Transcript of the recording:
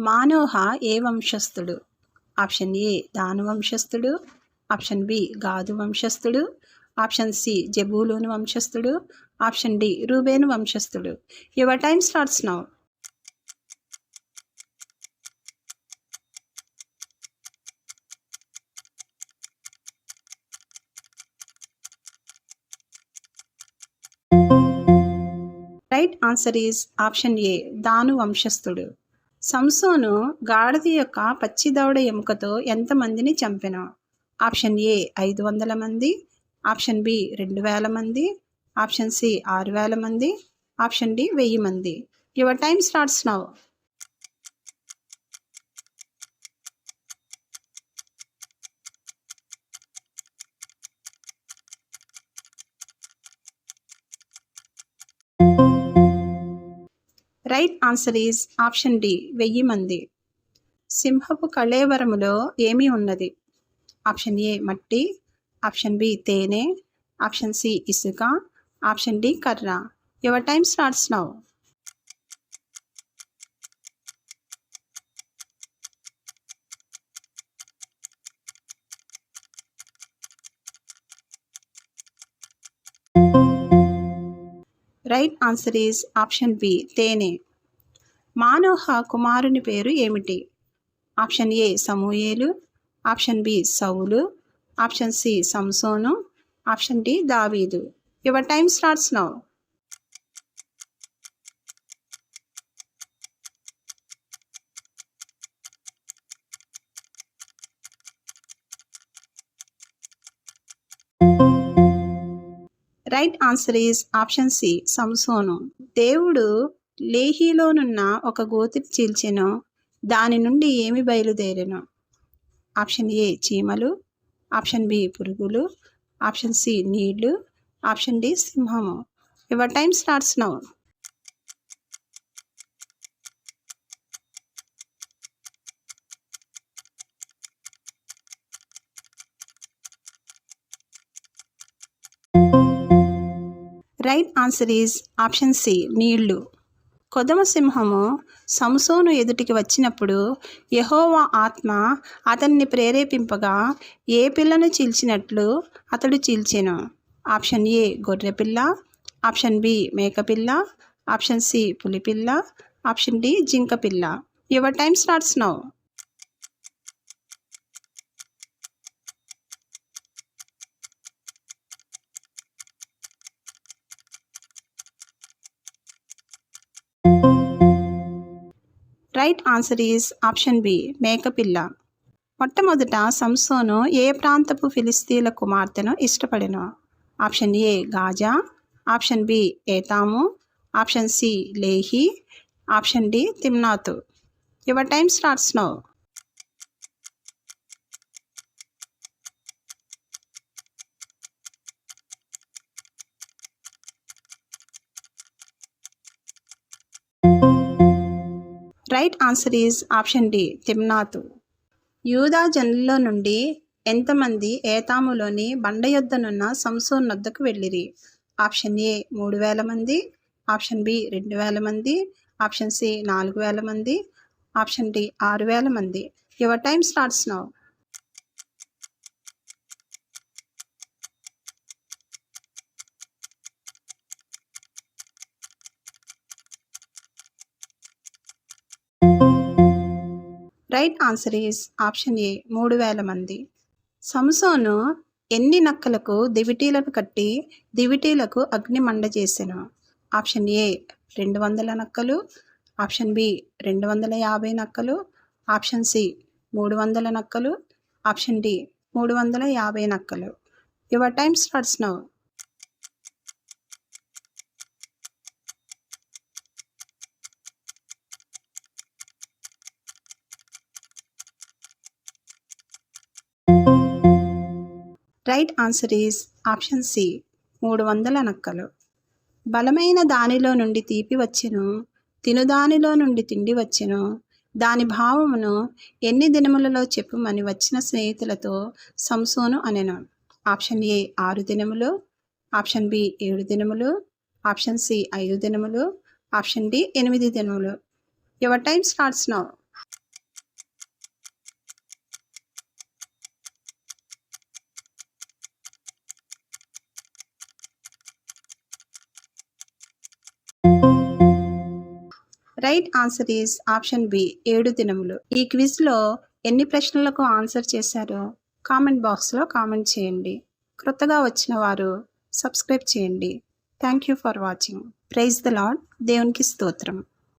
మానోహ ఏ వంశస్థుడు? Option A దాను వంశస్థుడు, ఆప్షన్ బి గాదు వంశస్థుడు, ఆప్షన్ సి జబూలూను వంశస్థుడు, ఆప్షన్ డి రూబేను వంశస్థుడు. Your time starts now. Right answer is option A దాను వంశస్థుడు. సంసోను గాడిద యొక్క పచ్చి దవడ ఎముకతో ఎంతమందిని చంపెను? ఆప్షన్ ఏ 500 మంది, ఆప్షన్ బి 2000 మంది, ఆప్షన్ సి 6000 మంది, ఆప్షన్ డి 1000 మంది. Your time starts now. Right answer is option D 1000 మంది. సింహపు కళేవరములో ఏమి ఉన్నది? ఆప్షన్ ఏ మట్టి, ఆప్షన్ బి తేనె, ఆప్షన్ సి ఇసుక, ఆప్షన్ డి కర్ర. Your time starts now. Right answer is option B తేనె. మానోహ కుమారుని పేరు ఏమిటి? ఆప్షన్ ఏ సమూయేలు, ఆప్షన్ బి సౌలు, ఆప్షన్ సి సంసోను, ఆప్షన్ డి దావీదు. Your time starts now. Right answer is option C సంసోను. దేవుడు లేహీలోనున్న ఒక గోతిని చీల్చెను, దాని నుండి ఏమి బయలుదేరెను? ఆప్షన్ ఏ చీమలు, ఆప్షన్ బి పురుగులు, ఆప్షన్ సి నీళ్లు, ఆప్షన్ డి సింహము. Your time starts now. Right answer is option C నీళ్లు. కొదమ సింహము సంసోను ఎదుటికి వచ్చినప్పుడు యెహోవా ఆత్మ అతన్ని ప్రేరేపింపగా ఏ పిల్లను చీల్చినట్లు అతడు చీల్చెను? ఆప్షన్ ఏ గొర్రెపిల్ల, ఆప్షన్ బి మేకపిల్ల, ఆప్షన్ సి పులిపిల్ల, ఆప్షన్ డి జింకపిల్ల. Your time starts now. Right answer is option B మేకపిల్ల. మొట్టమొదట సంసోను ఏ ప్రాంతపు ఫిలిస్తీన్ల కుమార్తెను ఇష్టపడెను? Option A Gaza, option B ఏతాము, ఆప్షన్ సి లేహి, ఆప్షన్ డి తిమ్నాతు. Your time starts now. Right answer is option D తిమ్నాతు. యూదా జనుల్లో నుండి ఎంతమంది ఏతాములోని బండ యొద్దనున్న సంసోను వద్దకు వెళ్ళిరి? ఆప్షన్ ఏ 3000 మంది, ఆప్షన్ బి 2000 మంది, ఆప్షన్ సి 4000 మంది, ఆప్షన్ డి 6000 మంది. Your time starts now. Right answer is option ఏ 3000 మంది. సంసోను ఎన్ని నక్కలకు దివిటీలను కట్టి దివిటీలకు అగ్ని మండ చేసెను? ఆప్షన్ ఏ 200 నక్కలు, ఆప్షన్ బి 250 నక్కలు, ఆప్షన్ సి 300 నక్కలు, ఆప్షన్ డి 350 నక్కలు. Your time starts now. Right answer is option C 300 నక్కలు. బలమైన దానిలో నుండి తీపి వచ్చెను, తినుదానిలో నుండి తిండి వచ్చెను, దాని భావమును ఎన్ని దినములలో చెప్పుమని వచ్చిన స్నేహితులతో సంసోను అనెను. ఆప్షన్ ఏ 6 దినములు, ఆప్షన్ బి 7 దినములు, ఆప్షన్ సి 5 దినములు, ఆప్షన్ డి 8 దినములు. Your time starts now. Right answer is option B 7 దినములు. ఈ క్విజ్లో ఎన్ని ప్రశ్నలకు ఆన్సర్ చేశారో కామెంట్ బాక్స్లో కామెంట్ చేయండి. క్రొత్తగా వచ్చిన వారు సబ్స్క్రైబ్ చేయండి. Thank you for watching. Praise the lord. దేవునికి స్తోత్రం.